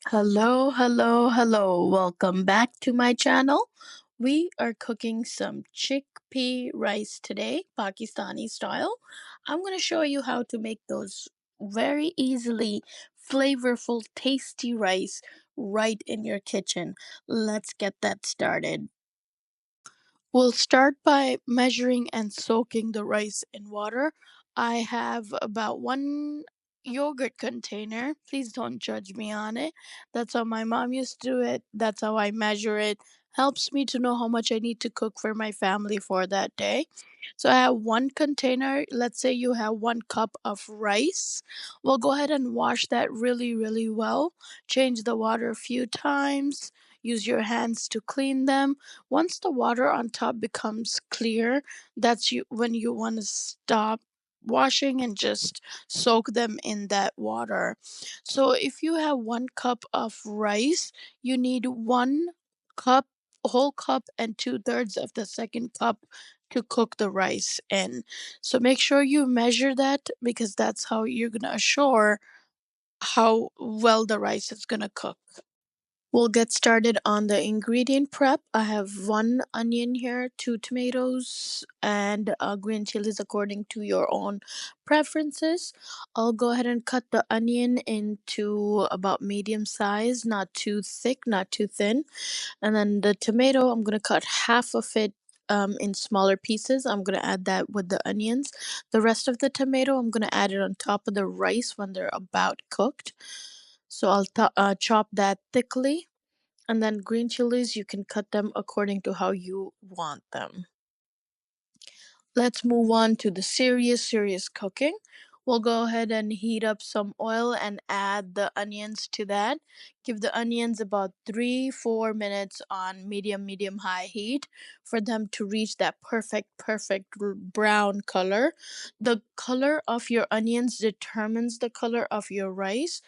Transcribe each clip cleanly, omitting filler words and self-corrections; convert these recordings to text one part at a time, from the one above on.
Hello, hello, hello. Welcome back to my channel. We are cooking some chickpea rice today, Pakistani style. I'm going to show you how to make those very easily flavorful, tasty rice right in your kitchen. Let's get that started. We'll start by measuring and soaking the rice in water. I have about one yogurt container. Please don't judge me on it. That's how my mom used to do it. That's how I measure it. Helps me to know how much I need to cook for my family for that day. So I have one container. Let's say you have 1 cup of rice. We'll go ahead and wash that really, really well. Change the water a few times. Use your hands to clean them. Once the water on top becomes clear, that's when you want to stop washing and just soak them in that water. So if you have 1 cup of rice, you need 1 cup, whole cup, and 2/3 of the second cup to cook the rice in. So make sure you measure that because that's how you're gonna assure how well the rice is gonna cook. We'll get started on the ingredient prep. I have 1 onion here, 2 tomatoes, and green chilies according to your own preferences. I'll go ahead and cut the onion into about medium size, not too thick, not too thin. And then the tomato, I'm going to cut half of it in smaller pieces. I'm going to add that with the onions. The rest of the tomato, I'm going to add it on top of the rice when they're about cooked. So I'll chop that thickly, and then green chilies, you can cut them according to how you want them. Let's move on to the serious cooking. We'll go ahead and heat up some oil and add the onions to that. Give the onions about 3 4 minutes on medium high heat for them to reach that perfect brown color. The color of your onions determines the color of your rice.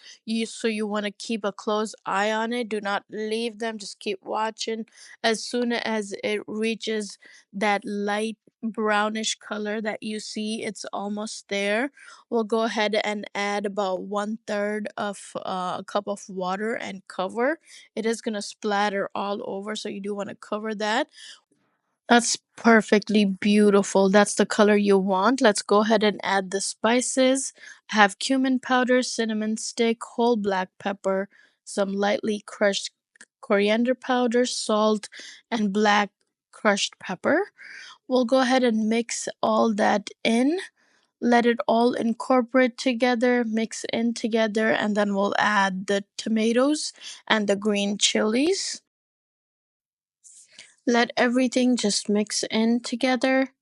So you want to keep a close eye on it. Do not leave them, just keep watching. As soon as it reaches that light brownish color that you see, it's almost there. We'll go ahead and add about 1/3 of a cup of water and cover. It is going to splatter all over, so you do want to cover that. That's perfectly beautiful. That's the color you want. Let's go ahead and add the spices. I have cumin powder, cinnamon stick, whole black pepper, some lightly crushed coriander powder, salt, and black crushed pepper. We'll go ahead and mix all that in. Let it all incorporate together, mix in together, and then we'll add the tomatoes and the green chilies. Let everything just mix in together.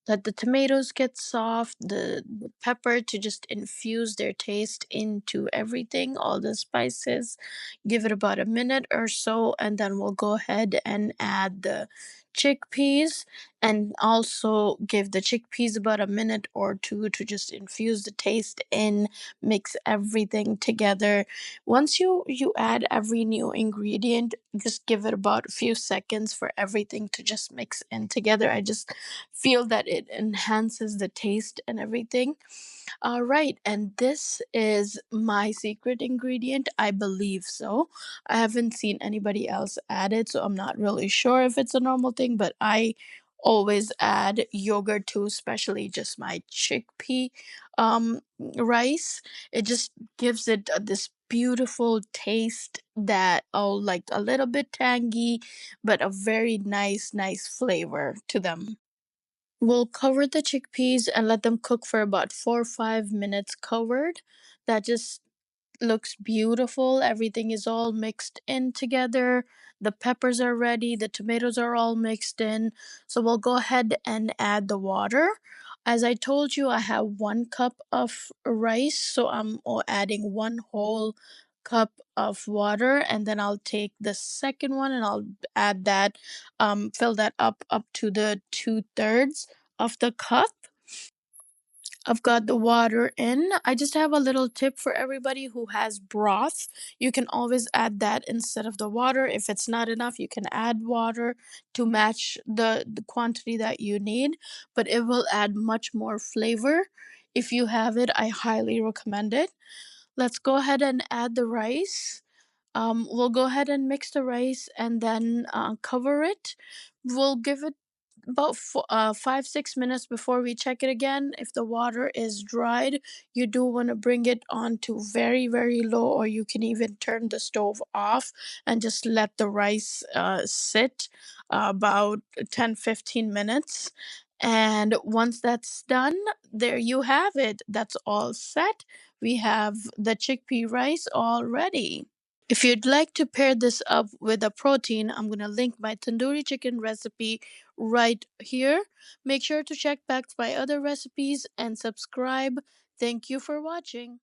Let the tomatoes get soft, the pepper to just infuse their taste into everything, all the spices. Give it about a minute or so, and then we'll go ahead and add the chickpeas, and also give the chickpeas about a minute or two to just infuse the taste in, mix everything together. Once you add every new ingredient, just give it about a few seconds for everything to just mix in together. I just feel that it enhances the taste and everything. All right, and this is my secret ingredient. I believe so. I haven't seen anybody else add it, so I'm not really sure if it's a normal thing, but I always add yogurt to, especially just my chickpea rice. It just gives it this beautiful taste that, oh, like a little bit tangy, but a very nice flavor to them. We'll cover the chickpeas and let them cook for about 4 or 5 minutes covered. That just looks beautiful. Everything is all mixed in together. The peppers are ready, the tomatoes are all mixed in. So we'll go ahead and add the water. As I told you, I have 1 cup of rice, so I'm adding 1 whole cup of water, and then I'll take the second one and I'll add that, fill that up to the 2/3 of the cup. I've got the water in. I just have a little tip for everybody who has broth. You can always add that instead of the water. If it's not enough, you can add water to match the quantity that you need, but it will add much more flavor. If you have it, I highly recommend it. Let's go ahead and add the rice. We'll go ahead and mix the rice and then cover it. We'll give it about 5-6 minutes before we check it again. If the water is dried, you do want to bring it on to very, very low, or you can even turn the stove off and just let the rice sit about 10-15 minutes. And once that's done, there you have it. That's all set. We have the chickpea rice all ready. If you'd like to pair this up with a protein, I'm going to link my tandoori chicken recipe right here. Make sure to check back my other recipes and subscribe. Thank you for watching.